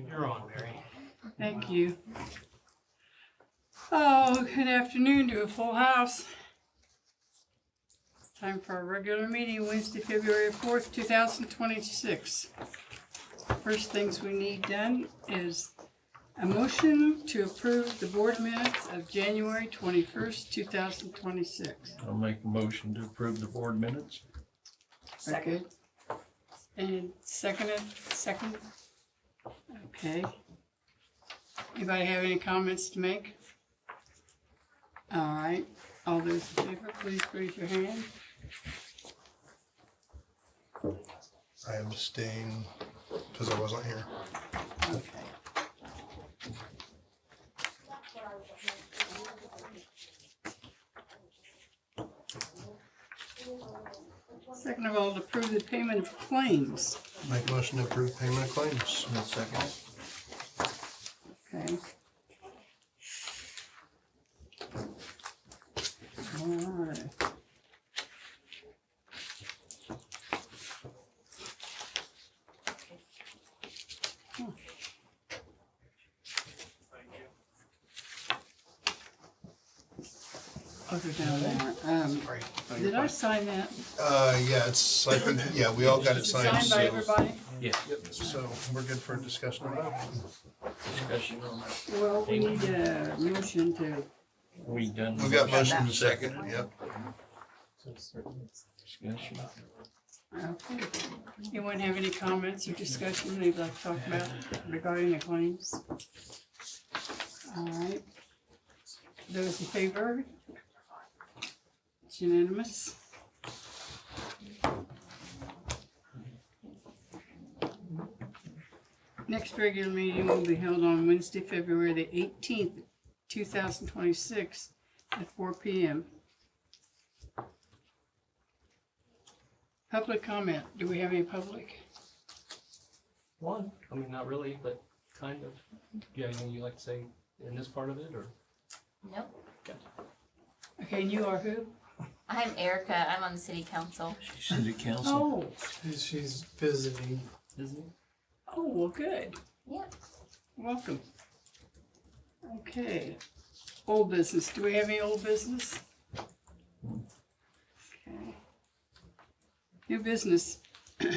You're on, Mary. Thank you. Oh, good afternoon to a full house. It's time for our regular meeting, Wednesday, February 4th, 2026. First things we need done is a motion to approve the board minutes of January 21st, 2026. I'll make a motion to approve the board minutes. Second. And second? Okay. Anybody have any comments to make? All right. All those in favor, please raise your hand. I abstain because I wasn't here. Okay. Second of all, to approve the payment of claims. Make a motion to approve payment of claims. And a second. Okay. All right. Other down there. Did I sign that? Yeah, it's like, yeah, we all got it signed. Signed by everybody? Yeah. Yep, so we're good for a discussion on that. Discussion on that. Well, we need a motion to, We done. We got motion to second, yep. Discussion. okay. Anyone have any comments or discussion they'd like to talk about regarding the claims? All right. Those in favor? It's unanimous. Next regular meeting will be held on Wednesday, February the 18th, 2026 at 4 p.m. Public comment. Do we have any public? One, I mean, not really, but kind of. Do you have anything you'd like to say in this part of it, or? Nope. Okay, and you are who? I'm Erica. I'm on the city council. She's city council. Oh, She's visiting. Disney? oh, well, good. Yep. Welcome. Okay. Old business. Do we have any old business? Okay. New business.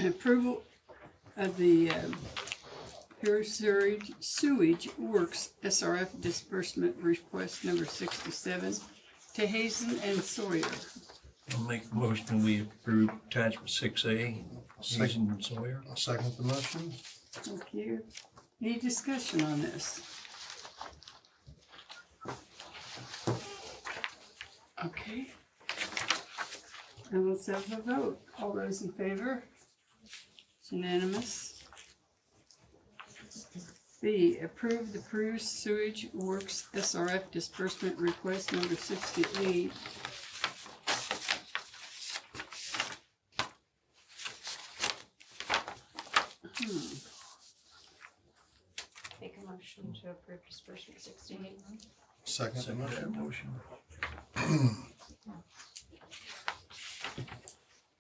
Approval of the Peru Sewage Works SRF disbursement request number 67 to Hazen and Sawyer. I'll make a motion we approve attachment 6A. Hazen and Sawyer. I'll second the motion. Thank you. Any discussion on this? Okay. And let's have a vote. All those in favor? It's unanimous. B, approve the Peru Sewage Works SRF disbursement request number 68. Make a motion to approve disbursement 68. Second the Second that motion. motion.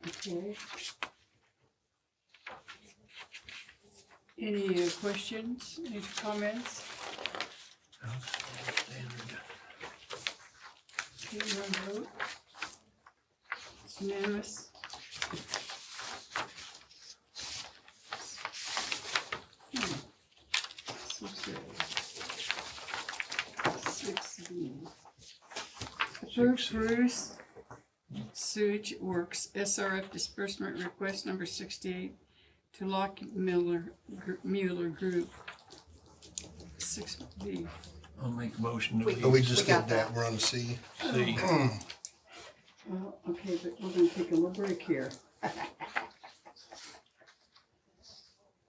Okay. Any questions, any comments? Standard. Okay, you want to vote? It's unanimous. Six B. Approve Peru Sewage Works SRF disbursement request number 68 to Lockmuller Group. 6B. I'll make a motion that Oh, we we just did that, we're on C. see. Well, okay, but we're gonna take a little break here.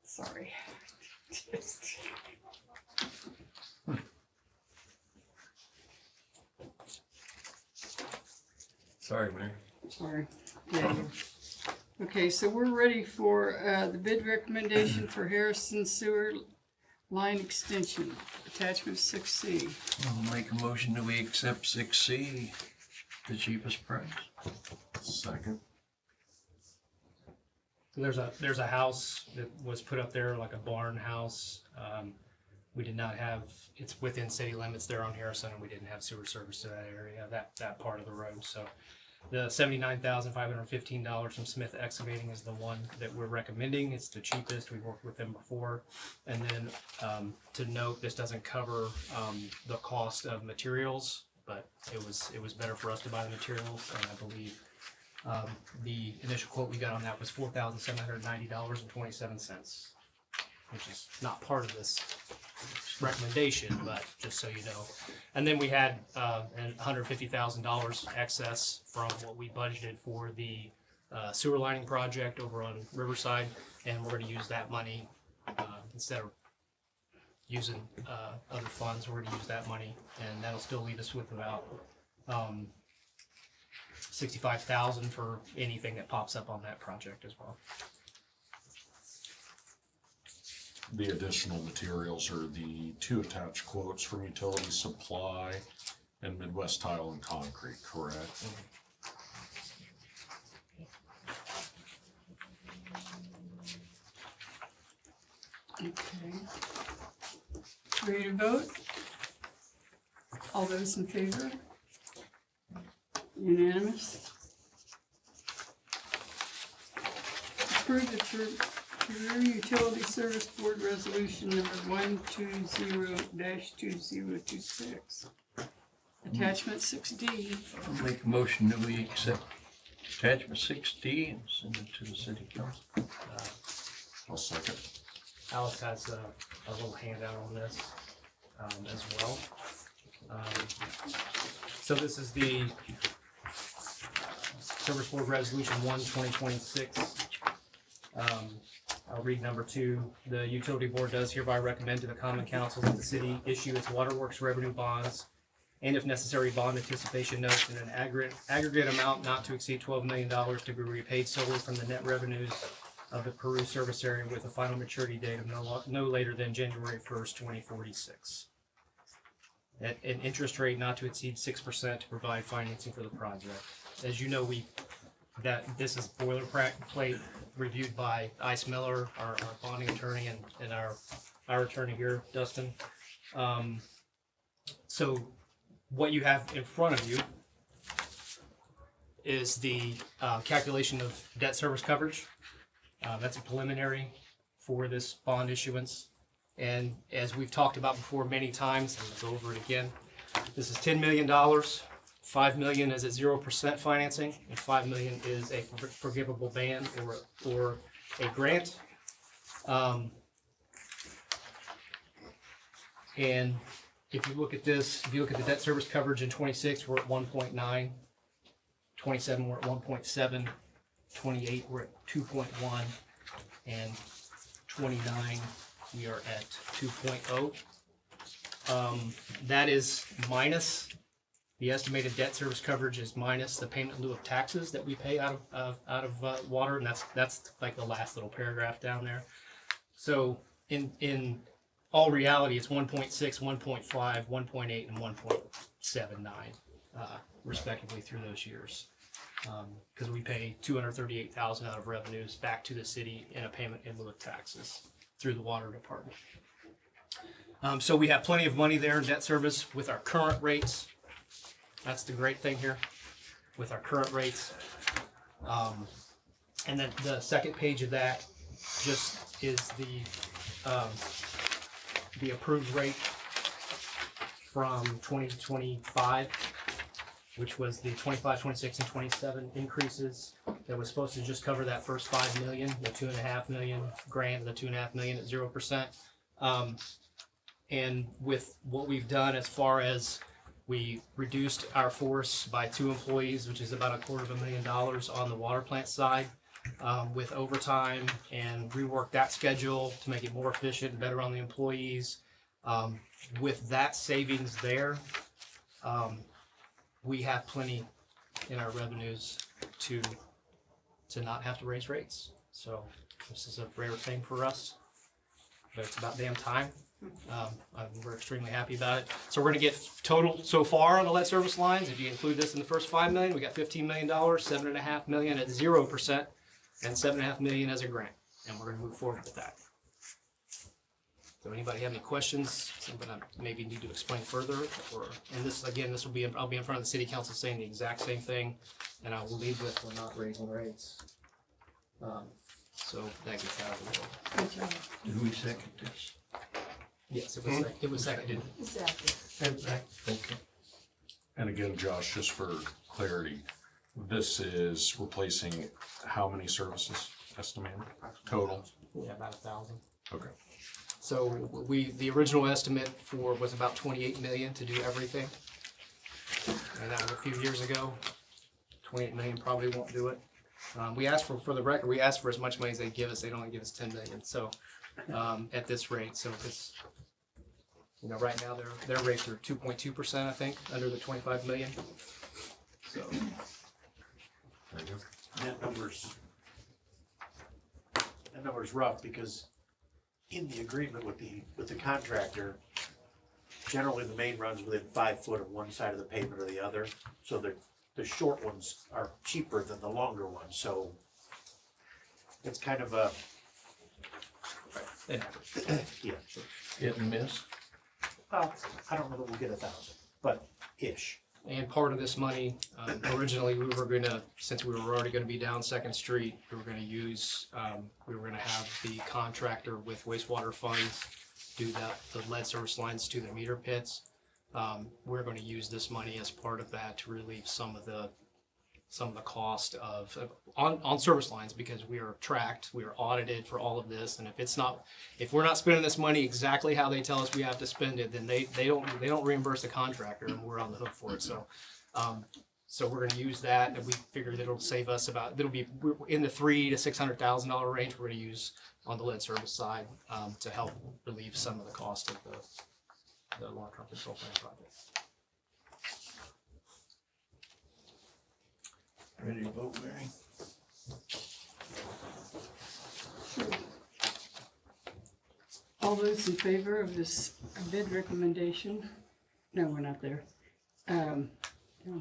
Sorry. Sorry, Mary. Sorry. Yeah. Okay, so we're ready for the bid recommendation for Harrison Sewer Line Extension, attachment 6C. I'll make a motion that we accept 6C, the cheapest price. Second. There's a house that was put up there, like a barn house. We did not have, it's within city limits there on Harrison, and we didn't have sewer service to that area, that part of the road. So the $79,515 from Smith Excavating is the one that we're recommending. It's the cheapest. We've worked with them before. And then to note, this doesn't cover the cost of materials, but it was better for us to buy the materials, and I believe the initial quote we got on that was $4,790.27, which is not part of this recommendation, but just so you know. And then we had $150,000 excess from what we budgeted for the sewer lining project over on Riverside, and we're going to use that money instead of using other funds. We're going to use that money, and that'll still leave us with about $65,000 for anything that pops up on that project as well. The additional materials are the 2 attached quotes from utility supply and Midwest Tile and Concrete, correct? Okay. Ready to vote? All those in favor? Unanimous? Approve the Peru Utility Service Board Resolution number 120-2026. Attachment 6D. I'll make a motion that we accept attachment 6D and send it to the city council. I'll second. Alice has a little handout on this as well. So this is the Service Board Resolution 1/2026. I'll read number 2. The Utility Board does hereby recommend to the Common Council that the city issue its waterworks revenue bonds and, if necessary, bond anticipation notes in an aggregate amount not to exceed $12 million to be repaid solely from the net revenues of the Peru service area, with a final maturity date of no later than January 1st, 2046. At an interest rate not to exceed 6% to provide financing for the project. As you know, this is boilerplate reviewed by Ice Miller, our bonding attorney, and our attorney here, Dustin. So what you have in front of you is the calculation of debt service coverage. That's a preliminary for this bond issuance. And as we've talked about before many times, and we'll go over it again, this is $10 million. $5 million is at 0% financing, and $5 million is a forgivable band or a grant. And if you look at this, if you look at the debt service coverage in 26, we're at 1.9. 27, we're at 1.7. 28, we're at 2.1, and 29, we are at 2.0. That is minus the estimated debt service coverage, is minus the payment in lieu of taxes that we pay out of water, and that's like the last little paragraph down there. So in all reality, it's 1.6, 1.5, 1.8, and 1.79 respectively through those years. Because we pay $238,000 out of revenues back to the city in a payment in lieu of taxes through the water department. So we have plenty of money there in debt service with our current rates. That's the great thing here, with our current rates. And then the second page of that just is the approved rate from 2025. Which was the 25, 26, and 27 increases that was supposed to just cover that first $5 million, the $2.5 million grant, the $2.5 million at 0%. And with what we've done as far as we reduced our force by 2 employees, which is about $250,000 on the water plant side, with overtime, and reworked that schedule to make it more efficient and better on the employees. With that savings there, we have plenty in our revenues to not have to raise rates. So this is a rare thing for us, but it's about damn time. We're extremely happy about it. So we're going to get total so far on the lead service lines. If you include this in the first $5 million, we got $15 million, $7.5 million at 0%, and $7.5 million as a grant, and we're gonna move forward with that. So anybody have any questions, something I maybe need to explain further, or, and this, again, this will be, I'll be in front of the city council saying the exact same thing, and I will lead with, we're not raising rates. So that gets out of the way. Good job. Did we second this? Yes, it was seconded. Exactly. Okay. And again, Josh, just for clarity, this is replacing how many services estimated total? Yeah, about 1,000. Okay. So the original estimate was about 28 million to do everything. And that was a few years ago. 28 million probably won't do it. We asked for the record, we asked for as much money as they give us. They don't give us 10 million. So, at this rate, so it's, right now their rates are 2.2%, I think, under the 25 million. So, That number's rough because in the agreement with the contractor, generally the main runs within 5 foot of one side of the pavement or the other. So the short ones are cheaper than the longer ones. So it's kind of a, yeah. Hit and miss? Well, I don't know that we'll get 1,000, but ish. and part of this money, originally we were gonna, since we were already gonna be down Second Street, we were gonna use, we were gonna have the contractor with wastewater funds do the lead service lines to the meter pits. We're gonna use this money as part of that to relieve some of the cost on service lines, because we are tracked, we are audited for all of this, and if we're not spending this money exactly how they tell us we have to spend it, then they don't reimburse the contractor, and we're on the hook for it. So we're gonna use that, and we figured it'll save us we're in the $300,000 to $600,000 range. We're gonna use on the lead service side to help relieve some of the cost of the long-term control plan project. Ready to vote, Mary? All those in favor of this bid recommendation? No, we're not there. Down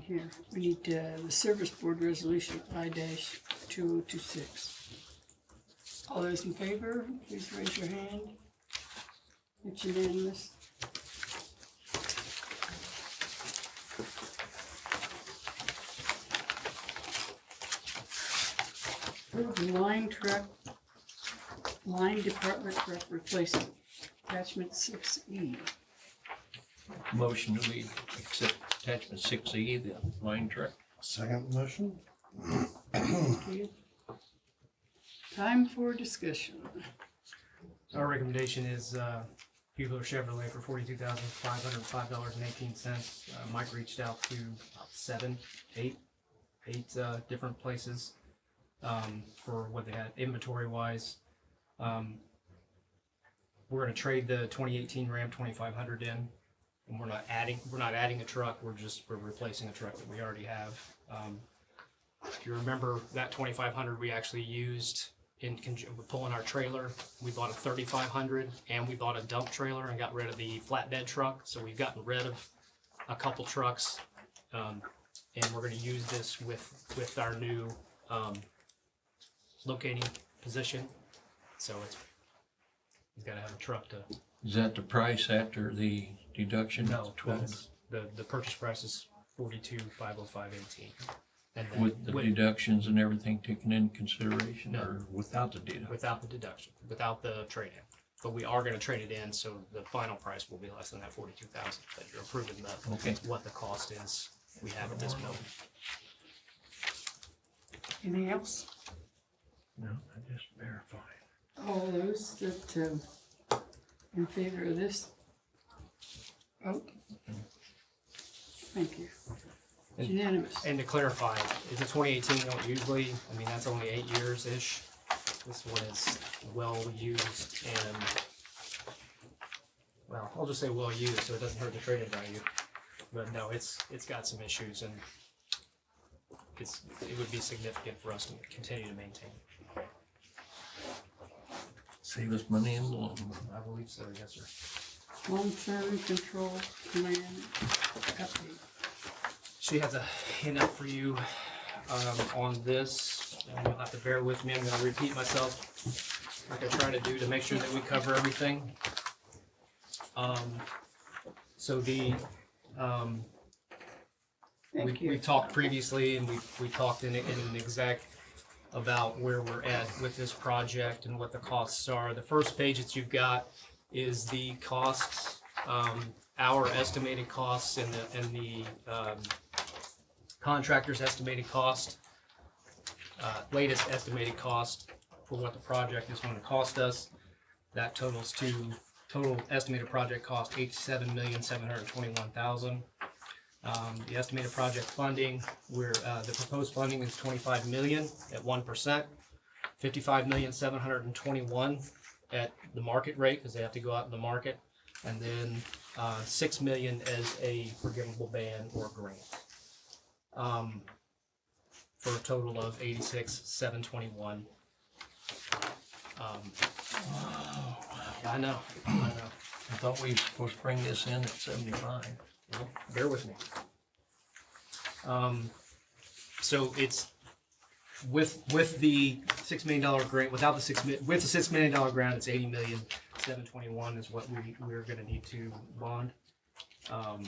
here, we need the service board resolution I-2026. All those in favor, please raise your hand. It's unanimous. Line department truck replacement, attachment 6E. Motion that we accept attachment 6E, the line truck. Second motion? Thank you. Time for discussion. Our recommendation is Hubler Chevrolet for $42,505.18. Mike reached out to about eight different places for what they had inventory wise. We're going to trade the 2018 Ram 2500 in, and we're not adding a truck. We're replacing a truck that we already have. If you remember, that 2500 we actually used in pulling our trailer. We bought a 3500 and we bought a dump trailer and got rid of the flatbed truck. So we've gotten rid of a couple trucks, and we're going to use this with our new locating position. So you've got to have a truck to. Is that the price after the deduction? No, 12 the purchase price is $42,505.18. And then with the deductions and everything taken into consideration, No. or without the deduction? without the deduction, without the trade-in. But we are going to trade it in, so the final price will be less than that $42,000 that you're approving. Okay. What the cost is we have at this moment. Anything else? No, I just verified. All those that in favor of this? Oh. Thank you. It's unanimous. And to clarify, is the 2018 don't usually, that's only 8 years-ish. This one is well-used and, well, I'll just say well-used so it doesn't hurt the trade-in value. But no, it's got some issues, and it would be significant for us to continue to maintain. Save us money in the long run. I believe so, yes, sir. Long-term control plan update. She has a handout for you on this. and you'll have to bear with me, I'm gonna repeat myself like I try to do to make sure that we cover everything. So Thank you. we talked previously, and we talked in an exec about where we're at with this project and what the costs are. The first page that you've got is the costs, our estimated costs and the contractor's estimated cost, latest estimated cost for what the project is going to cost us. That totals to total estimated project cost $87,721,000. The estimated project funding, the proposed funding is $25 million at 1%, $55,721,000 at the market rate because they have to go out in the market, and then $6 million as a forgivable ban or grant, for a total of $86,721. I know. I thought we were supposed to bring this in at 75. Well, bear with me. So it's with the $6 million grant, without the with the $6 million grant, it's $80,721,000 is what we're going to need to bond. I've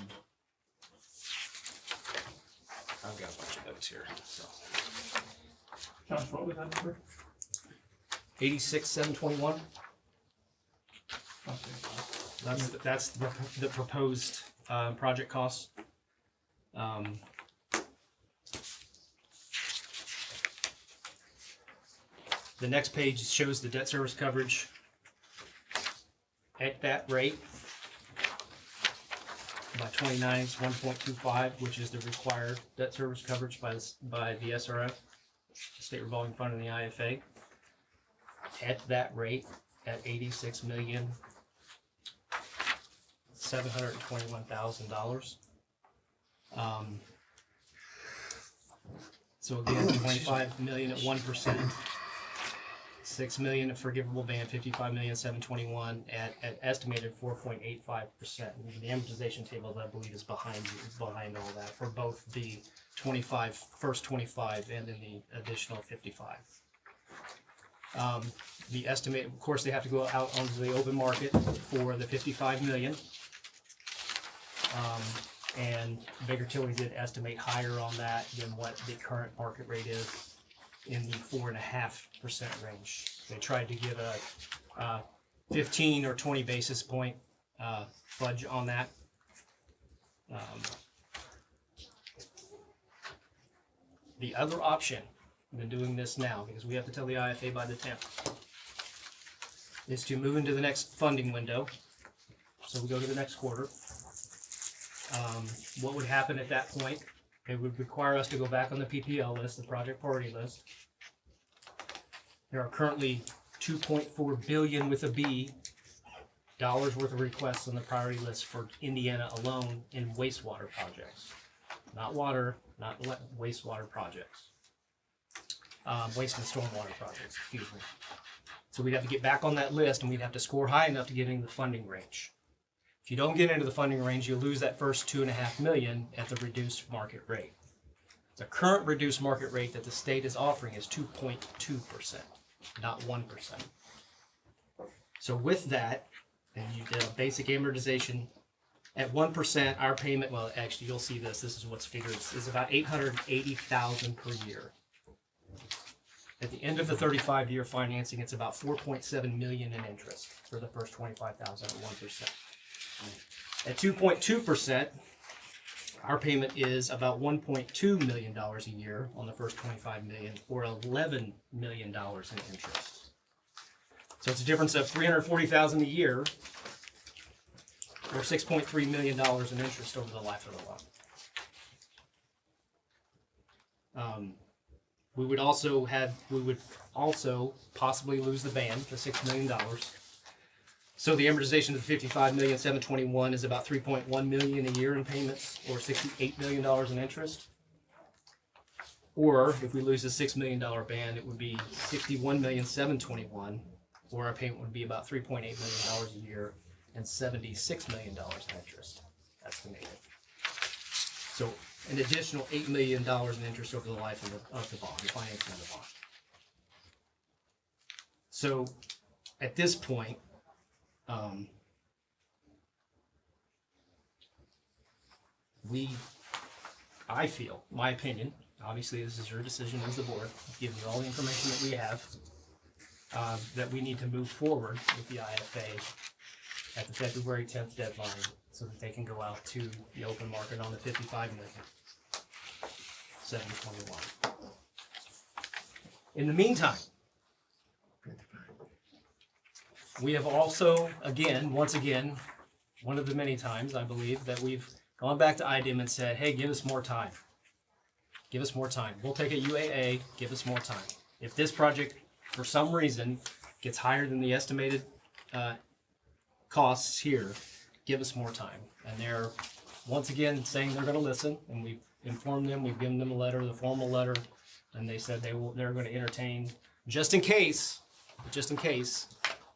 got a bunch of notes here. So Josh, what was that number? $86,721. Okay. That's the proposed project costs. The next page shows the debt service coverage at that rate. By 29 is 1.25, which is the required debt service coverage by the SRF, State Revolving Fund, and the IFA. At that rate, at $86,721,000. So again, 25 million at 1%, 6 million at forgivable band, 55,721,000 at estimated 4.85%. The amortization table, I believe, is behind all that for both the first 25 and then the additional 55. The estimate, of course, they have to go out onto the open market for the 55 million. And Baker Tilly did estimate higher on that than what the current market rate is, in the 4.5% range. They tried to give a 15 or 20 basis point fudge on that. The other option, I've been doing this now because we have to tell the IFA by the 10th, is to move into the next funding window. So we go to the next quarter. What would happen at that point? It would require us to go back on the PPL list, the project priority list. There are currently $2.4 billion with a B dollars worth of requests on the priority list for Indiana alone in wastewater projects. Not water, not wastewater projects. Waste and stormwater projects, excuse me. So we'd have to get back on that list, and we'd have to score high enough to get into the funding range. If you don't get into the funding range, you lose that first $2.5 million at the reduced market rate. The current reduced market rate that the state is offering is 2.2%, not 1%. So with that, and you did a basic amortization at 1%, our payment, well, actually, you'll see this. This is what's figured. is about $880,000 per year. At the end of the 35-year financing, it's about $4.7 million in interest for the first $25,000 at 1%. At 2.2%, our payment is about $1.2 million a year on the first $25 million, or $11 million in interest. So it's a difference of $340,000 a year, or $6.3 million in interest over the life of the loan. We would also possibly lose the band, the $6 million. So the amortization of the $55,721,000 is about $3.1 million a year in payments, or $68 million in interest. Or if we lose the $6 million band, it would be $61,721,000, or our payment would be about $3.8 million a year and $76 million in interest estimated. So an additional $8 million in interest over the life of the bond, the financing of the bond. So at this point, I feel, my opinion, obviously this is your decision as the board, given you all the information that we have, that we need to move forward with the IFA at the February 10th deadline so that they can go out to the open market on the 55,721. In the meantime, we have also, once again, one of the many times I believe that we've gone back to IDIM and said, hey, give us more time. Give us more time. We'll take a UAA, give us more time. If this project, for some reason, gets higher than the estimated costs here, give us more time. And they're, once again, saying they're gonna listen, and we've informed them, we've given them a letter, the formal letter, and they said they're gonna entertain, just in case,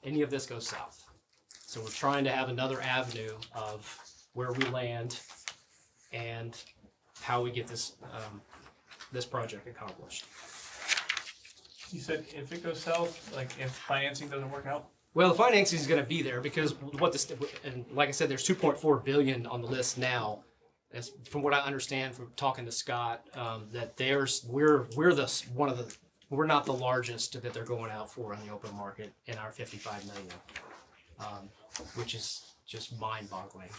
any of this goes south. So we're trying to have another avenue of where we land and how we get this this project accomplished. You said if it goes south, like if financing doesn't work out? Well, the financing is going to be there because what this, and like I said, there's 2.4 billion on the list now. As from what I understand from talking to Scott, that we're not the largest that they're going out for on the open market in our 55 million, which is just mind-boggling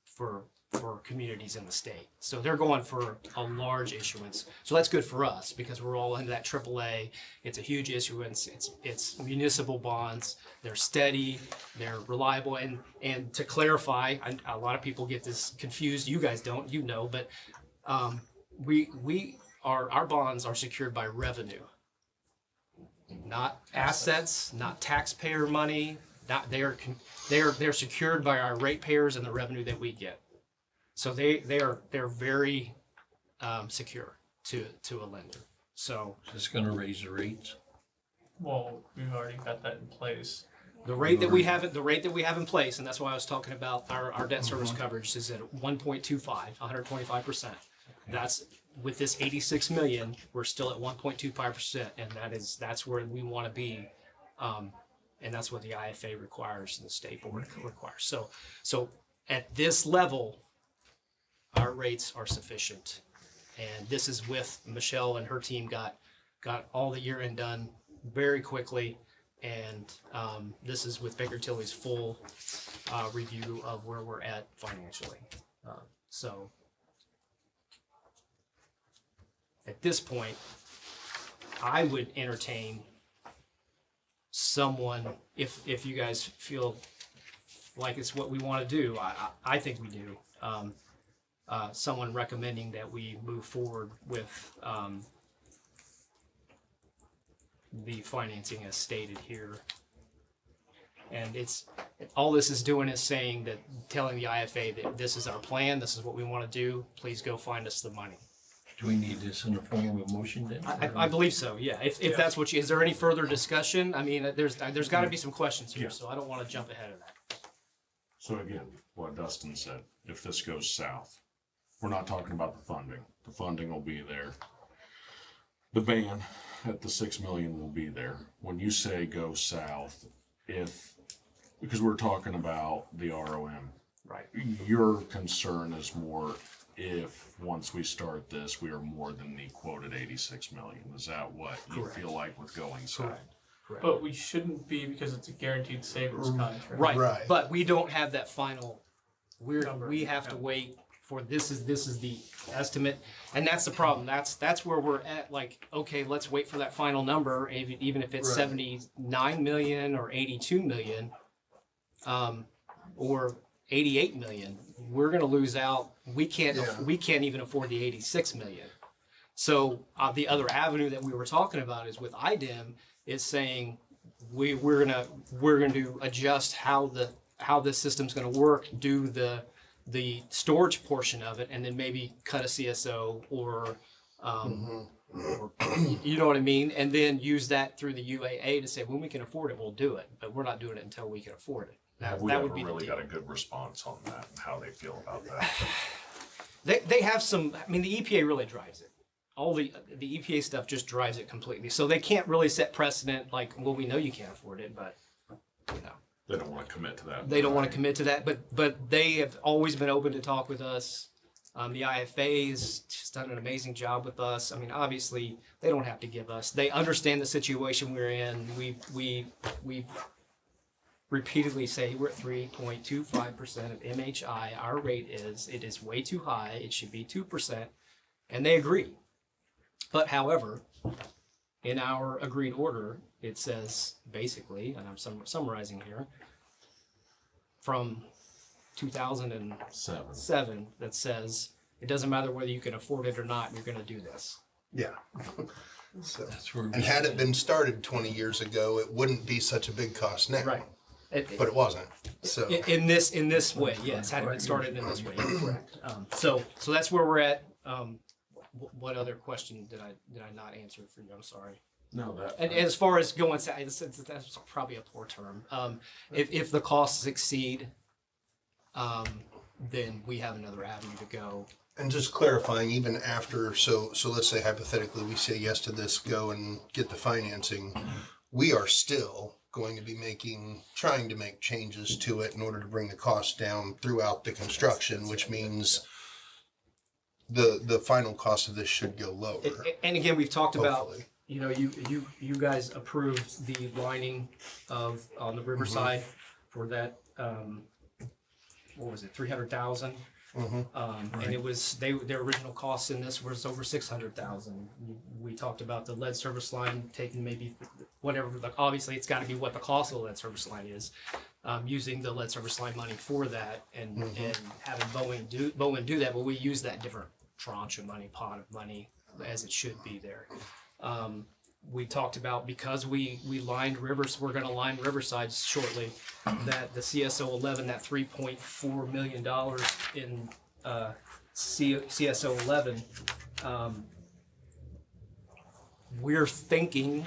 for communities in the state. So they're going for a large issuance. So that's good for us because we're all into that AAA. It's a huge issuance. It's municipal bonds. They're steady. They're reliable. And to clarify, a lot of people get this confused. You guys don't, you know, but our bonds are secured by revenue, not assets, not taxpayer money. They're secured by our ratepayers and the revenue that we get. So they're very secure to a lender. So Is this gonna raise the rates? Well, we've already got that in place. the rate that we have in place, and that's why I was talking about our debt service coverage is at 1.25, 125%. That's with this 86 million, we're still at 1.25%, and that's where we want to be. And that's what the IFA requires and the state board requires. So at this level, our rates are sufficient. And this is with Michelle and her team got all the year end done very quickly. And this is with Baker Tilly's full review of where we're at financially. So at this point, I would entertain someone, if you guys feel like it's what we want to do, I think we do. Someone recommending that we move forward with the financing as stated here. And all this is doing is saying that, telling the IFA that this is our plan, this is what we want to do, please go find us the money. Do we need this in the form of a motion then? I believe so, yeah. If that's what is there any further discussion? I mean, there's got to be some questions here, so I don't want to jump ahead of that. So again, what Dustin said, if this goes south, we're not talking about the funding. The funding will be there. The ban at the 6 million will be there. When you say go south, because we're talking about the ROM, Right. your concern is more if once we start this, we are more than the quoted 86 million. Is that what you Correct. feel like with going south? Correct. But we shouldn't be because it's a guaranteed savings contract. Right. Right. But we don't have that final. Number. We have to wait for this is the estimate, and that's the problem. That's where we're at. Like, okay, let's wait for that final number, even if it's Right. 79 million or 82 million, or 88 million. We're gonna lose out. We can't even afford the 86 million. So the other avenue that we were talking about is with IDIM is saying we're gonna adjust how the system's gonna work, do the storage portion of it, and then maybe cut a CSO or you know what I mean, and then use that through the UAA to say when we can afford it, we'll do it, but we're not doing it until we can afford it. Have we That ever would be the really deal. got a good response on that and how they feel about that? They have some. I mean, the EPA really drives it all the EPA stuff just drives it completely. So they can't really set precedent like, well, we know you can't afford it, but you know. They don't want to commit to that. They don't want to commit to that, but they have always been open to talk with us. The IFA has just done an amazing job with us. I mean, obviously, they don't have to give us. They understand the situation we're in. We repeatedly say we're at 3.25% of MHI. Our rate is way too high. It should be 2%, and they agree. But however, in our agreed order, it says basically, and I'm summarizing here, from 2007 that says it doesn't matter whether you can afford it or not, you're going to do this. Yeah. So, That's where. and had it been started 20 years ago, it wouldn't be such a big cost now. Right. But it wasn't. So In this way, yes, had it been started in this way, you're correct. So that's where we're at. What other question did I not answer for you? I'm sorry. No, that. And as far as going, that's probably a poor term. If the costs exceed, then we have another avenue to go. and just clarifying, even after, so let's say hypothetically we say yes to this, go and get the financing, we are still going to be trying to make changes to it in order to bring the cost down throughout the construction, which means the final cost of this should go lower. And again, we've talked about, Hopefully. you know, you guys approved the lining on the riverside for that, what was it, 300,000? And it was, their original costs in this was over 600,000. We talked about the lead service line taking maybe whatever, obviously it's gotta be what the cost of the lead service line is. Using the lead service line money for that and having Bowen do that, but we use that different tranche of money, pot of money, as it should be there. We talked about, because we lined rivers, we're gonna line Riverside shortly, that the CSO 11, that $3.4 million in CSO 11, we're thinking,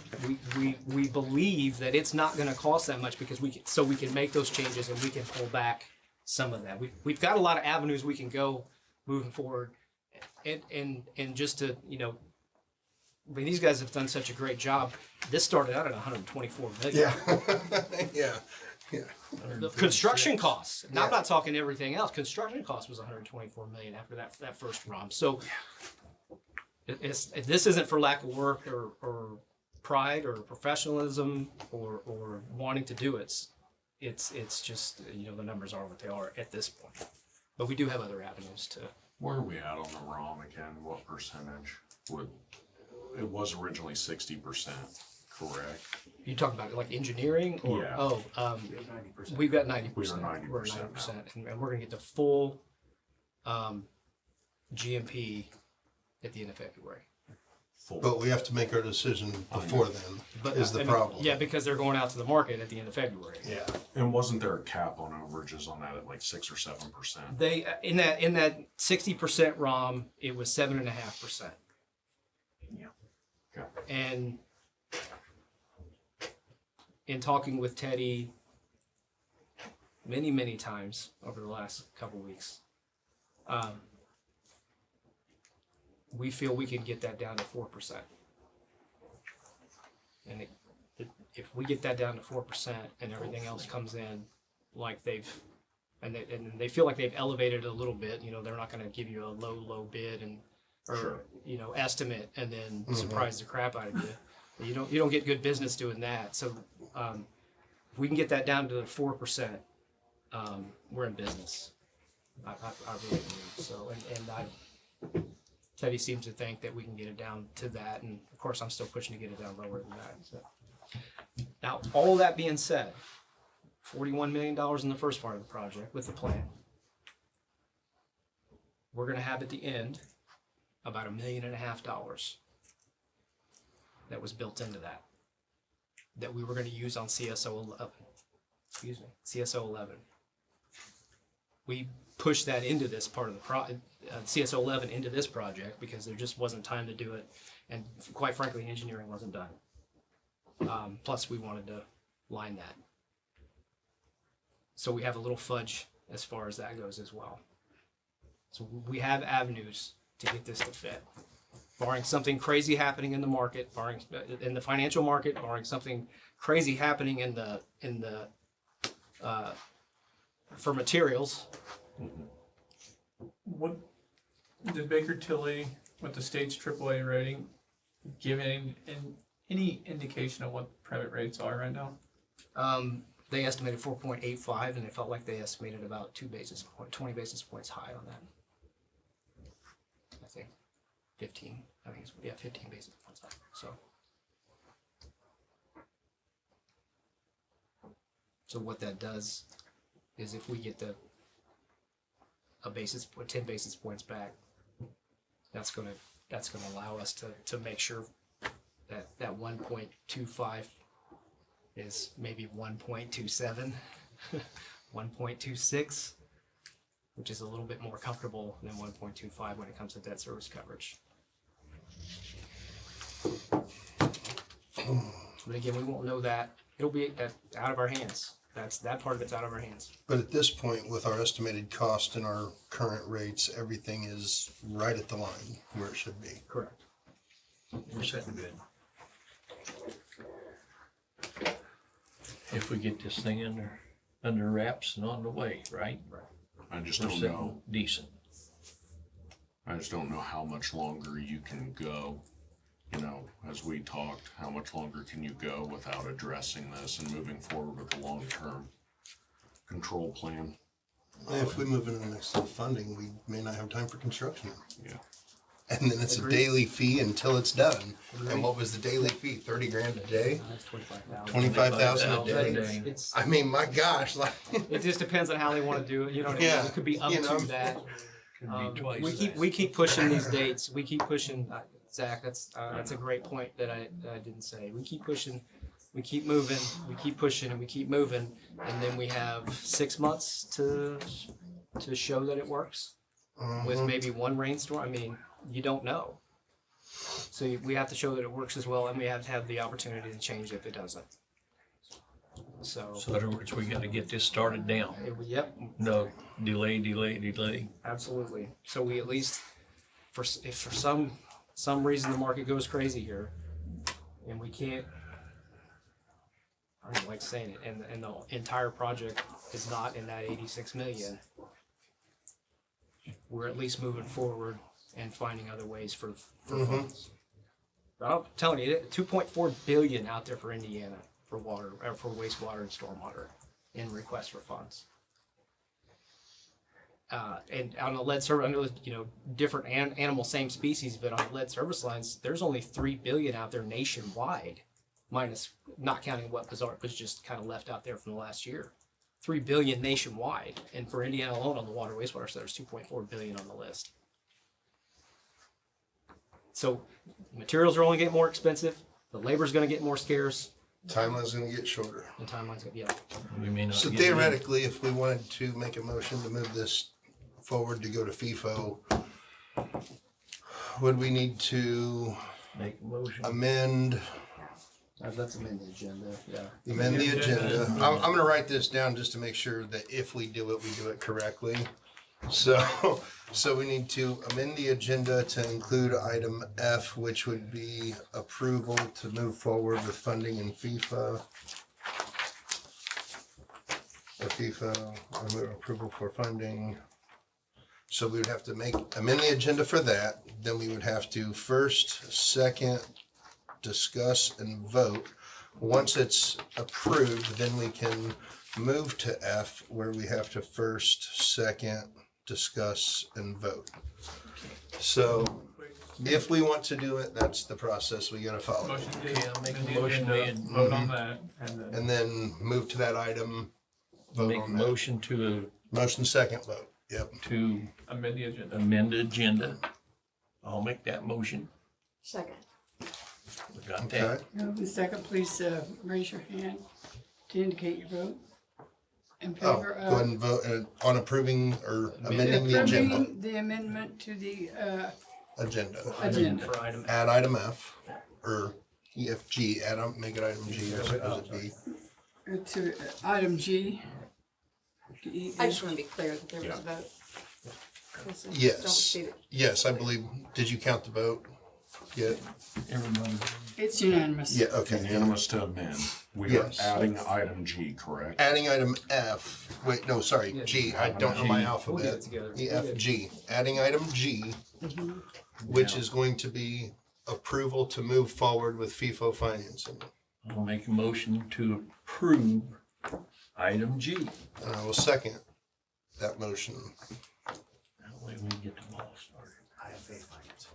we believe that it's not gonna cost that much, because we can make those changes and we can pull back some of that. We've got a lot of avenues we can go moving forward, and just to, you know, I mean, these guys have done such a great job. This started out at 124 million. Yeah. The construction costs. Now, I'm not talking everything else. Construction cost was 124 million after that first ROM. So this isn't for lack of work or pride or professionalism or wanting to do it. It's just, you know, the numbers are what they are at this point. But we do have other avenues to. Where are we at on the ROM again? What percentage would? It was originally 60%, correct? You talking about like engineering or Yeah. We've got 90%. We are 90% We're 90%, and we're gonna get the full GMP at the end of February. Full. But we have to make our decision before then, But is the I mean, problem. yeah, because they're going out to the market at the end of February. Yeah. And wasn't there a cap on overages on that at like 6 or 7%? They in that 60% ROM, it was 7.5%. Yeah. Okay. And in talking with Teddy many times over the last couple of weeks, we feel we can get that down to 4%. And if we get that down to 4% and everything else comes in like they feel like they've elevated it a little bit, you know, they're not going to give you a low bid or Sure. you know, estimate and then surprise the crap out of you. You don't get good business doing that. So if we can get that down to 4%, we're in business. I really believe so. And Teddy seems to think that we can get it down to that, and of course I'm still pushing to get it down lower than that. So. Now, all that being said, $41 million in the first part of the project with the plan. We're going to have at the end about $1.5 million that was built into that we were going to use on CSO 11. Excuse me, CSO 11. We pushed that into this part of the CSO 11 into this project because there just wasn't time to do it, and quite frankly, engineering wasn't done. Plus, we wanted to line that, so we have a little fudge as far as that goes as well. So we have avenues to get this to fit. barring something crazy happening in the market, barring in the financial market, barring something crazy happening in the for materials. What did Baker Tilly with the state's AAA rating give any indication of what private rates are right now? They estimated 4.85, and they felt like they estimated about 20 basis points high on that. I think 15. I think it's 15 basis points high. So what that does is if we get 10 basis points back, that's gonna allow us to make sure that 1.25 is maybe 1.27, 1.26, which is a little bit more comfortable than 1.25 when it comes to debt service coverage. But again, we won't know that. It'll be out of our hands. That part of it's out of our hands. But at this point, with our estimated cost and our current rates, everything is right at the line where it should be. Correct. We're sitting good. If we get this thing under wraps and on the way, right? I just We're don't sitting know. decent. I just don't know how much longer you can go. You know, as we talked, how much longer can you go without addressing this and moving forward with a long-term control plan? If we move into the next level funding, we may not have time for construction. Yeah. And then it's Agreed. a daily fee until it's done. Agreed. And what was the daily fee? 30 grand a day? That's 25,000. 25,000 a $25,000 day? It's I mean, my gosh, like, it just depends on how they want to do it. You know what I mean? Yeah, It could be up you know. to that. Could be twice We that. keep pushing these dates. We keep pushing. Zach, that's a great point that I didn't say. We keep pushing. We keep moving. We keep pushing, and we keep moving, and then we have 6 months to show that it works. With maybe one rainstorm. I mean, you don't know. So we have to show that it works as well, and we have to have the opportunity to change if it doesn't. So, So in other words, we gotta get this started down. yep, No, delay. absolutely. So we at least, if for some reason the market goes crazy here, and we can't, I don't like saying it, and the entire project is not in that 86 million, we're at least moving forward and finding other ways for funds. But I'm telling you, 2.4 billion out there for Indiana for water, for wastewater and stormwater in requests for funds. And on the lead service, I know different animal, same species, but on lead service lines, there's only 3 billion out there nationwide, minus not counting what was just kind of left out there from the last year. 3 billion nationwide, and for Indiana alone on the water wastewater side, there's 2.4 billion on the list. So materials are only getting more expensive, the labor's going to get more scarce, timeline's gonna get shorter. and timeline's going to We may not So get it in. theoretically, if we wanted to make a motion to move this forward to go to FIFO, would we need to Make a motion. amend That's amend the agenda. Yeah. amend the agenda? I'm gonna write this down just to make sure that if we do it, we do it correctly. So we need to amend the agenda to include item F, which would be approval to move forward with funding in FIFA. Or FIFA, approval for funding. So we would have to amend the agenda for that. Then we would have to first, second, discuss and vote. Once it's approved, then we can move to F, where we have to first, second, discuss and vote. So if we want to do it, that's the process we gotta follow. Motion to Okay, I'll make a amend the motion agenda, we- vote on that, and then And then move to that item, vote Make a on that. motion to Motion second vote, yep. amend the agenda. amend the agenda. I'll make that motion. Second. We got Okay, that. Move in second, please raise your hand to indicate your vote. In oh, favor go ahead of and vote on approving or amending the agenda. approving the amendment to the Agenda. agenda. For item Add item F, or EFG, make it item G, or is it B? To item G. I just want to be clear that there was a vote. 'Cause I just Yes. Don't see it. Yes, I believe, did you count the vote? Yeah, Everybody. It's unanimous. yeah, okay. Unanimous to amend. We are Yes. adding item G, correct? Adding item F, wait, no, sorry, Yeah, G, I don't know my G. We'll get alphabet. it together. E, F, G, adding item G, which is going to be approval to move forward with FIFO financing. I'll make a motion to approve item G. And I will second that motion. That way we get the ball started. IFA finance,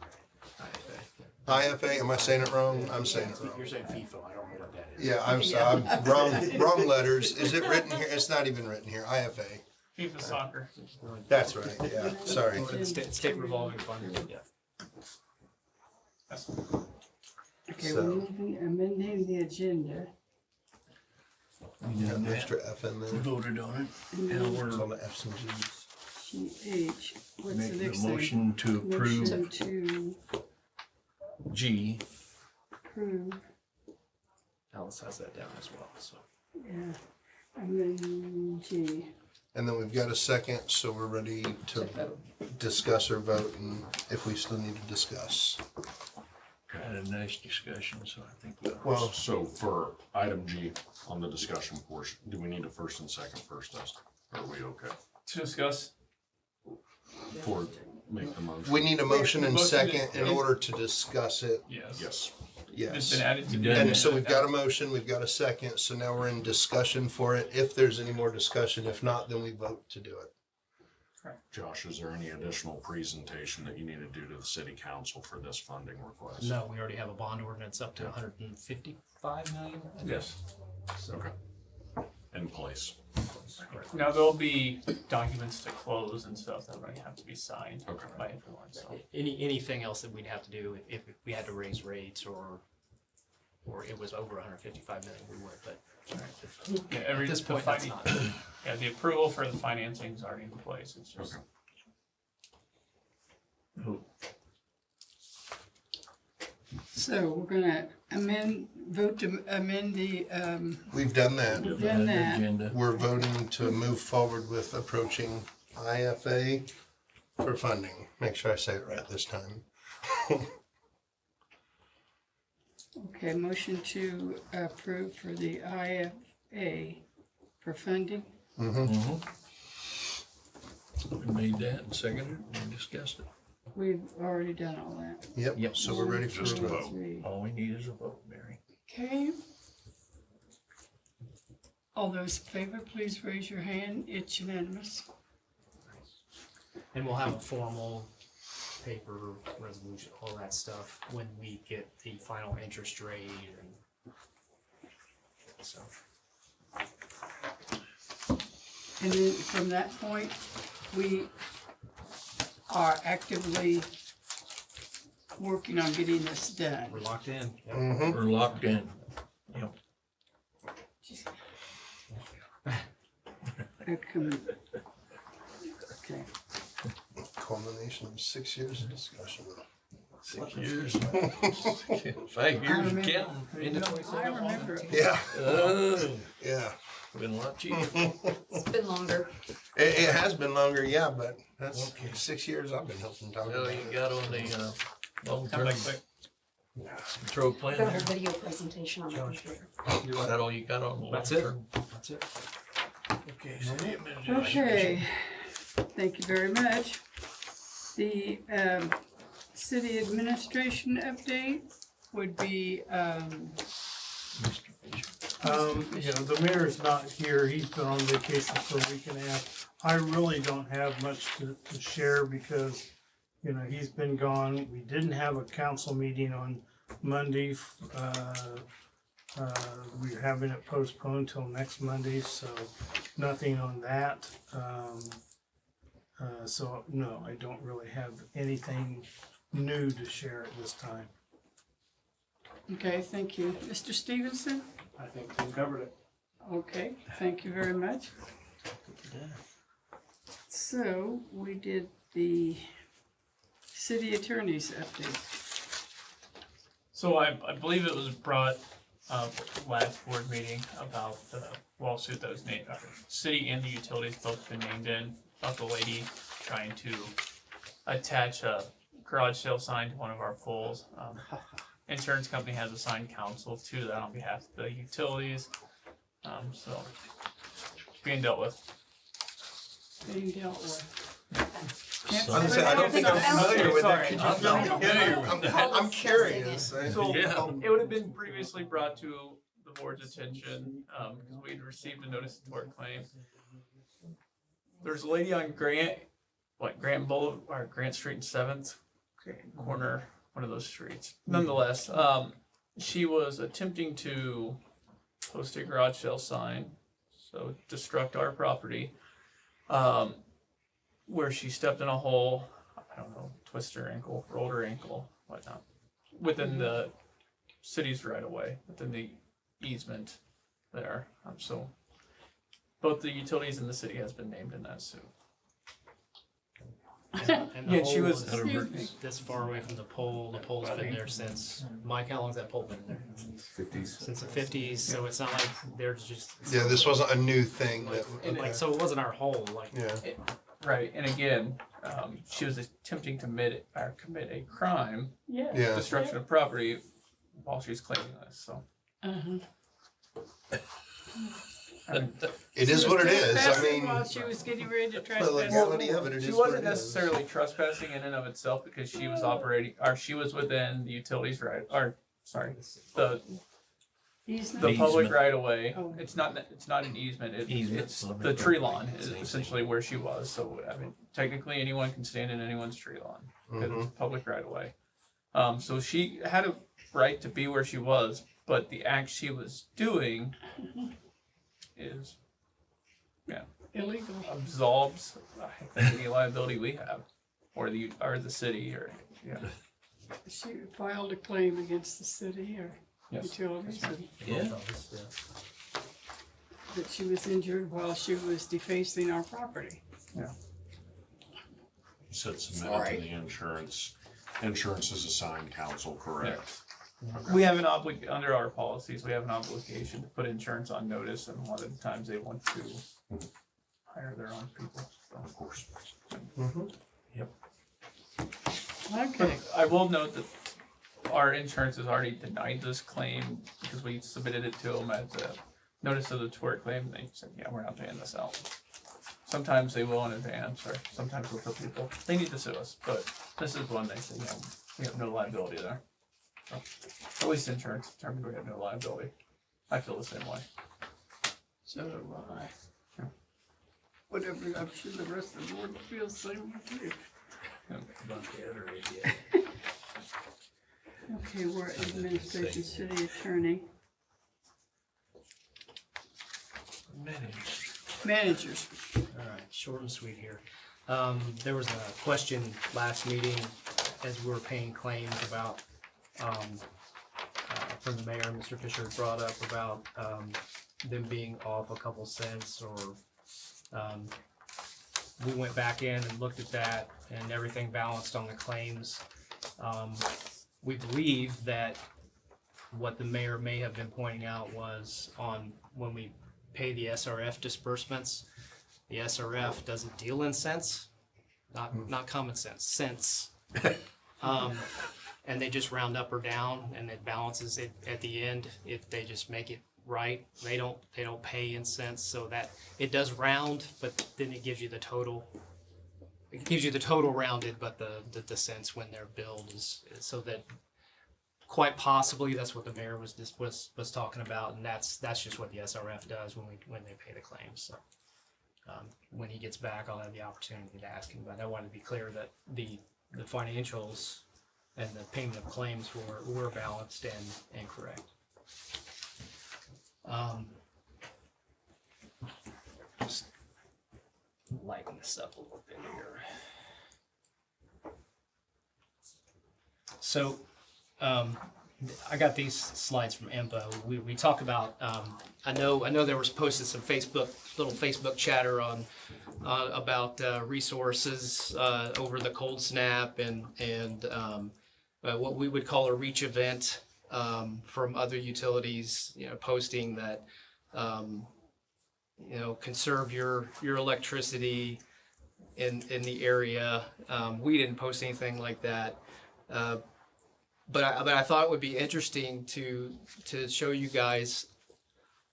IFA, am I saying it wrong? I'm saying it You're wrong. saying FIFO, I don't know what that is. Yeah, I'm wrong letters. Is it written here? It's not even written here. IFA. FIFA soccer. That's right, yeah, sorry. State revolving fund, yeah. That's- Okay, So- we're moving, amending the agenda. We Got did an that. extra F in We there. voted on it. And Now then It's on we're the F's and G's. GH, what's the making next a thing? motion to approve Motion to G. approve, Alice has that down as well, so. yeah, and then G. And then we've got a second, so we're ready to discuss or vote, and if we still need to discuss. Had a nice discussion, so I think we'll. Well, So for item G on the discussion portion, do we need a first and second first, Dustin? Are we okay? To discuss, For, make the motion? we need a motion and Motion second in is- order to discuss it, yes. Yes. It's yes. been added to. You the done And so agenda. we've got a motion, we've got a second, so now we're in discussion for it. If there's any more discussion, if not, then we vote to do it. Josh, is there any additional presentation that you need to do to the city council for this funding request? No, we already have a bond ordinance up to 155 million. I think. Yes. Okay. In place. Now, there'll be documents to close and stuff that might have to be signed Okay. by everyone, so. Anything else that we'd have to do if we had to raise rates or it was over 155 million, we would, but Yeah, at this the point, that's fin- not. Yeah, the approval for the financing is already in place, it's just. Okay. So we're gonna vote to amend the, We've done that. we've done that. Agenda. We're voting to move forward with approaching IFA for funding. Make sure I say it right this time. Okay, motion to approve for the IFA for funding. We made that and seconded it and discussed it. We've already done all that. Yep, so we're ready for Just a a vote. vote. 3. All we need is a vote, Mary. Okay. All those in favor, please raise your hand. It's unanimous. And we'll have a formal paper resolution, all that stuff, when we get the final interest rate and so. And then from that point, we are actively working on getting this done. We're locked in. Yep. Mhm. We're locked in. Yep. Okay. Culmination of 6 years of discussion. 6 years. 5 years of remember. counting. Into I 27. remember it. Yeah, Oh, yeah. been a lot cheaper. It's been longer. It has been longer, yeah, but that's Okay. 6 years I've been helping talk Well, about you it. got on the long-term Come back quick. control I've plan got a there? video presentation on my computer. Is that all you got on the That's it. long-term? That's it. Okay, city administration. Okay, thank you very much. The city administration update would be, Mr. Fisher. The mayor's not here, he's been on vacation for a week and a half. I really don't have much to share because, he's been gone. We didn't have a council meeting on Monday. We're having it postponed till next Monday, so nothing on that. So no, I don't really have anything new to share at this time. okay, thank you. Mr. Stevenson? I think Tim covered it. Okay, thank you very much. So, we did the city attorney's update. So I believe it was brought up last board meeting about the lawsuit that was named, city and the utilities both been named in, about the lady trying to attach a garage sale sign to one of our poles. Insurance company has assigned counsel to that on behalf of the utilities. So it's being dealt with. Being dealt with. So- I was gonna say, I don't think I'm familiar with Sorry. it. Could you I'm fill me sorry. in? I'm curious. So Yeah. it would have been previously brought to the board's attention, because we'd received a notice of tort claim. There's a lady on Grant Boulevard, or Grant Street and 7th corner, one of those streets. Nonetheless, she was attempting to post a garage sale sign, so destruct our property, where she stepped in a hole, I don't know, twisted her ankle, rolled her ankle, whatnot, within the city's right of way, within the easement there. So both the utilities and the city has been named in that suit. And the Yeah, she hole was- this far away from the pole. The pole's been there since, Mike, how long's that pole been there? 50s. Since the 50s, so it's not like there's just. Yeah, this wasn't a new thing. That, Like, so it wasn't our hole, like. yeah. Right, and again, she was attempting to commit a crime, Yeah. Yeah. destruction of property, while she's claiming this. So Uh-huh. It is what it is. I Trespassing mean, while she was getting ready to the trespass. legality of it, it she is what wasn't it is. necessarily trespassing in and of itself because she was operating, or she was within the utilities right, or sorry, the Easement? public Easement. right of way. Oh. It's not an easement. Easement. It's the tree lawn is essentially where she was. So I mean, technically anyone can stand in anyone's tree lawn because it's public right of way. So she had a right to be where she was, but the act she was doing is Illegal. absolves I think any liability we have, or the city, or She filed a claim against the city or yes. utilities Yeah. that she was injured while she was defacing our property. You said submitted to the insurance. Insurance is assigned counsel, correct? We have under our policies, we have an obligation to put insurance on notice, and a lot of the times they want to hire their own people. So. Of course. Okay. I will note that our insurance has already denied this claim because we submitted it to them as a notice of the tort claim. And they said, yeah, we're not paying this out. Sometimes they will in advance, or sometimes we'll tell people they need to sue us, but this is one they say, you know, we have no liability there. So, at least insurance determined we have no liability. I feel the same way. So do I. Whatever, I'm sure the rest of the board feels the same way too. Okay, we're at administration, city attorney, managers. All right, short and sweet here. There was a question last meeting as we were paying claims about, from the mayor, Mr. Fisher brought up about, them being off a couple cents or, we went back in and looked at that and everything balanced on the claims. We believe that what the mayor may have been pointing out was on when we pay the SRF disbursements, the SRF doesn't deal in cents, not common sense, cents. And they just round up or down and it balances it at the end if they just make it right. They don't pay in cents, so that it does round, but then it gives you the total. It gives you the total rounded, but the cents when they're billed is so that quite possibly that's what the mayor was talking about, and that's just what the SRF does when they pay the claims. So when he gets back, I'll have the opportunity to ask him. But I wanted to be clear that the financials and the payment of claims were balanced and correct. Just lighten this up a little bit here. So, I got these slides from Empo. We talk about. I know there was posted some little Facebook chatter on about resources over the cold snap and what we would call a reach event from other utilities. Posting that conserve your electricity in the area. We didn't post anything like that. But I thought it would be interesting to show you guys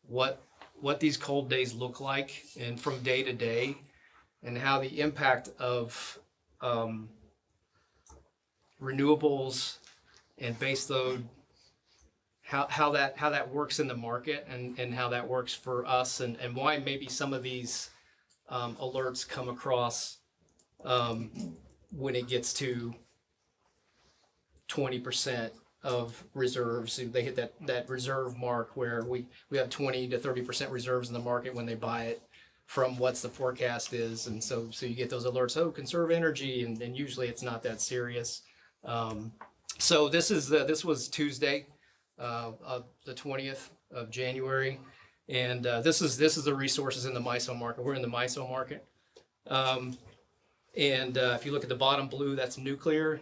what these cold days look like and from day to day, and how the impact of renewables and baseload, how that works in the market, and how that works for us, and why maybe some of these alerts come across when it gets to 20% of reserves. They hit that reserve mark where we have 20 to 30% reserves in the market when they buy it from what's the forecast is. And so you get those alerts, oh, conserve energy, and usually it's not that serious. So this was Tuesday, the 20th of January. And this is the resources in the MISO market. We're in the MISO market. And if you look at the bottom blue, that's nuclear.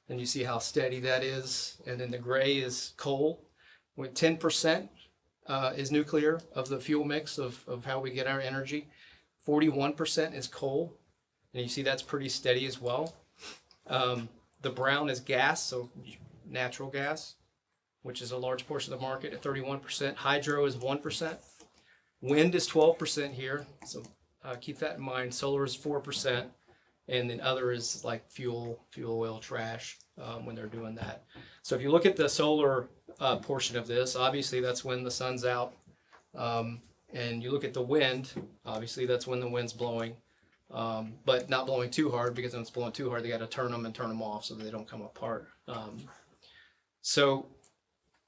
And you see how steady that is. And then the gray is coal. With 10% is nuclear of the fuel mix of how we get our energy. 41% is coal. And you see that's pretty steady as well. The brown is gas, so natural gas, which is a large portion of the market at 31%. Hydro is 1%. Wind is 12% here, so keep that in mind. Solar is 4%. And then other is like fuel oil, trash, when they're doing that. So if you look at the solar portion of this, obviously that's when the sun's out. And you look at the wind, obviously that's when the wind's blowing, but not blowing too hard, because when it's blowing too hard, they got to turn them off so that they don't come apart. So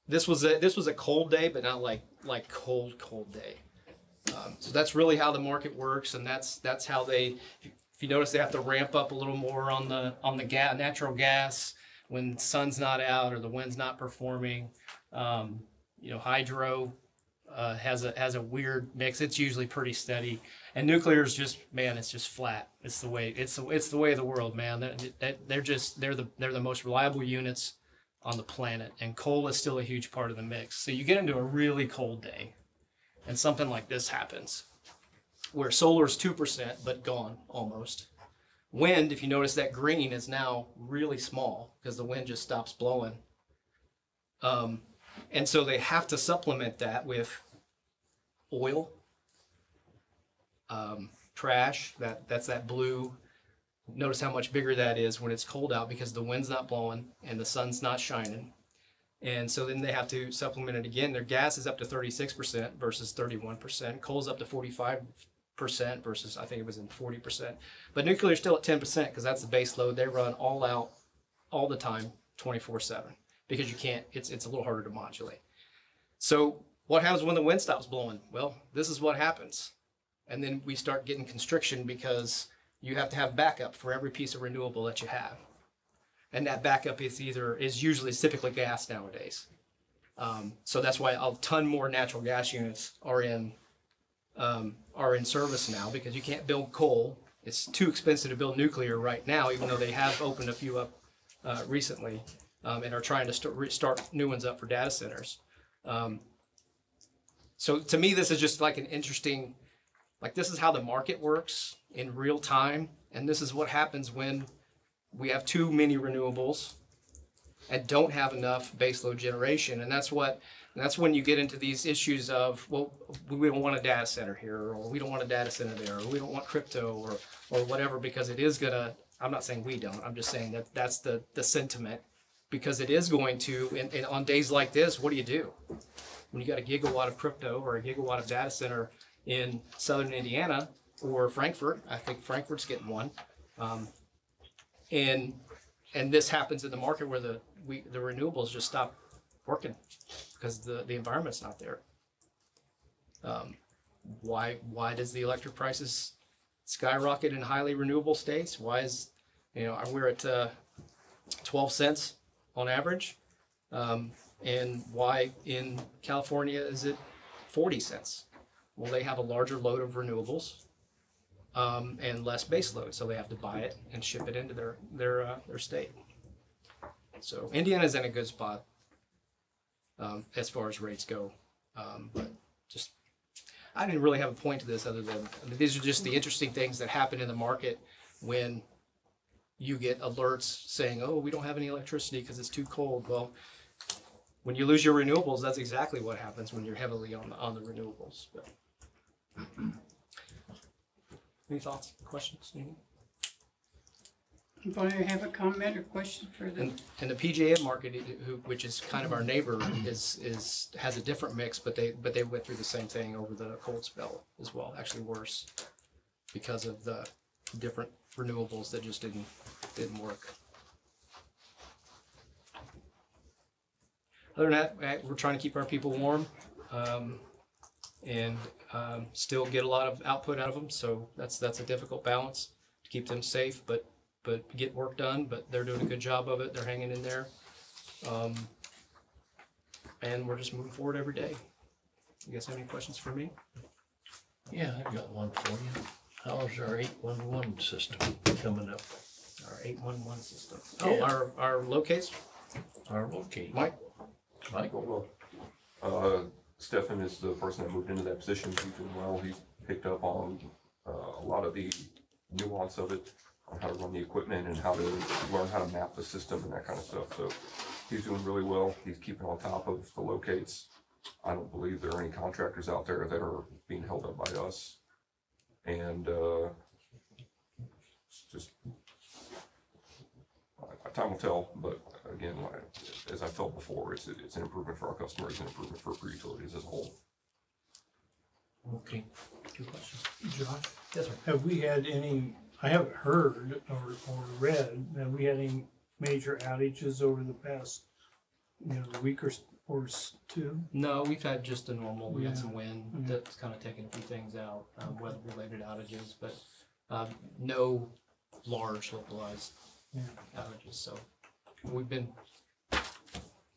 this was a cold day, but not like cold day. So that's really how the market works, and that's how they. If you notice, they have to ramp up a little more on the natural gas when the sun's not out or the wind's not performing. Hydro has a weird mix. It's usually pretty steady, and nuclear is just, man, it's just flat. It's the way of the world, man. They're the most reliable units on the planet, and coal is still a huge part of the mix. So you get into a really cold day, and something like this happens, where solar is 2%, but gone almost. Wind, if you notice, that green is now really small because the wind just stops blowing. And so they have to supplement that with oil, trash, that's that blue. Notice how much bigger that is when it's cold out, because the wind's not blowing and the sun's not shining. And so then they have to supplement it again. Their gas is up to 36% versus 31%. Coal's up to 45% versus, I think it was in 40%. But nuclear is still at 10% because that's the base load. They run all out all the time, 24/7, because you can't, it's a little harder to modulate. So what happens when the wind stops blowing? Well, this is what happens. And then we start getting constriction, because you have to have backup for every piece of renewable that you have. And that backup is usually typically gas nowadays. So that's why a ton more natural gas units are in service now, because you can't build coal. It's too expensive to build nuclear right now, even though they have opened a few up recently, and are trying to start new ones up for data centers. So to me, this is just like an interesting, like, this is how the market works in real time. And this is what happens when we have too many renewables and don't have enough baseload generation. And that's when you get into these issues of, well, we don't want a data center here, or we don't want a data center there, or we don't want crypto, or whatever, because it is gonna, I'm not saying we don't, I'm just saying that's the sentiment, because it is going to, and on days like this, what do? When you got a gigawatt of crypto or a gigawatt of data center in southern Indiana or Frankfurt, I think Frankfurt's getting one, and this happens in the market where the renewables just stop working because the environment's not there. Why does the electric prices skyrocket in highly renewable states? Why is, we're at 12 cents on average, and why in California is it 40 cents? Well, they have a larger load of renewables, and less base load, so they have to buy it and ship it into their state. So Indiana's in a good spot as far as rates go, but just I didn't really have a point to this other than, I mean, these are just the interesting things that happen in the market when you get alerts saying, oh, we don't have any electricity because it's too cold. Well, when you lose your renewables, that's exactly what happens when you're heavily on the renewables. But any thoughts, questions? Anybody have a comment or question for the? And the PJM market, which is kind of our neighbor, has a different mix, but they went through the same thing over the cold spell as well. Actually worse because of the different renewables that just didn't work. Other than that, we're trying to keep our people warm, and still get a lot of output out of them. So that's a difficult balance to keep them safe, but get work done. But they're doing a good job of it. They're hanging in there, and we're just moving forward every day. You guys have any questions for me? Yeah, I've got one for you. How's our 811 system coming up? Our 811 system. Yeah. Oh, our locates. Our locate. Mike. Michael. Stefan is the person that moved into that position. He's doing well. He's picked up on a lot of the nuance of it, on how to run the equipment and how to learn how to map the system and that kind of stuff. So he's doing really well. He's keeping on top of the locates. I don't believe there are any contractors out there that are being held up by us. And just time will tell, but again, as I felt before, it's an improvement for our customers, an improvement for utilities as a whole. Okay. Two questions. Josh, Yes, sir. have we had any, I haven't heard or read, have we had any major outages over the past, week or two? No, we've had just a normal. We had some wind Mhm. that's kind of taken a few things out, weather-related outages, but no large localized Yeah. outages. So we've been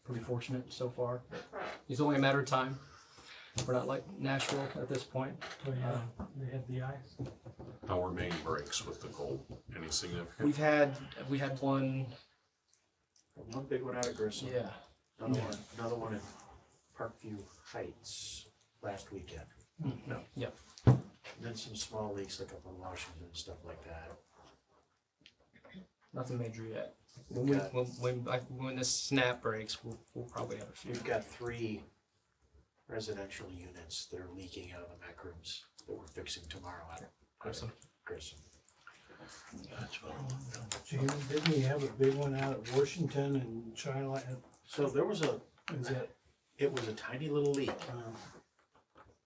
pretty fortunate so far. It's only a matter of time. We're not like Nashville at this point. Oh, yeah, they had the ice. How are main breaks with the cold? Any significant? We had one. One big one out of Grissom. Yeah. Another one in Parkview Heights last weekend. No. Yeah. And then some small leaks like up on Washington and stuff like that. Nothing major yet. We've got- When this snap breaks, we'll probably have a few. We've got 3 residential units that are leaking out of the mech rooms that we're fixing tomorrow out of Grissom. Grissom. That's what I want to know. Jamie, didn't we have a big one out at Washington and China? So there was It was a tiny little leak uh,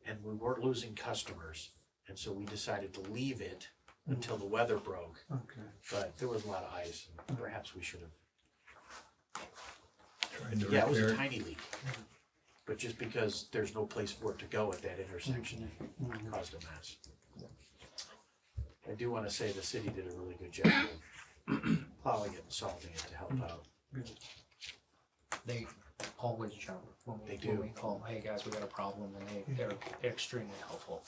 and we weren't losing customers. And so we decided to leave it until the weather broke, okay. but there was a lot of ice and perhaps we should have. Trying to Yeah, it was repair a it. tiny leak. But just because there's no place for it to go at that intersection, it caused a mess. I do want to say the city did a really good job of plowing it and salting it to help out. They always jump when They when do. we call, hey guys, we got a problem, and they're extremely helpful.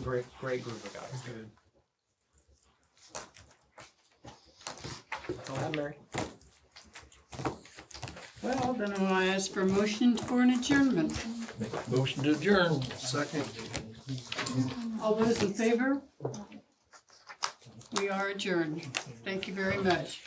Great group of guys. Good. That's all I have, Mary. Well, then I'll ask for a motion for an adjournment. Make a motion to adjourn. Second. All those in favor? We are adjourned. Thank you very much.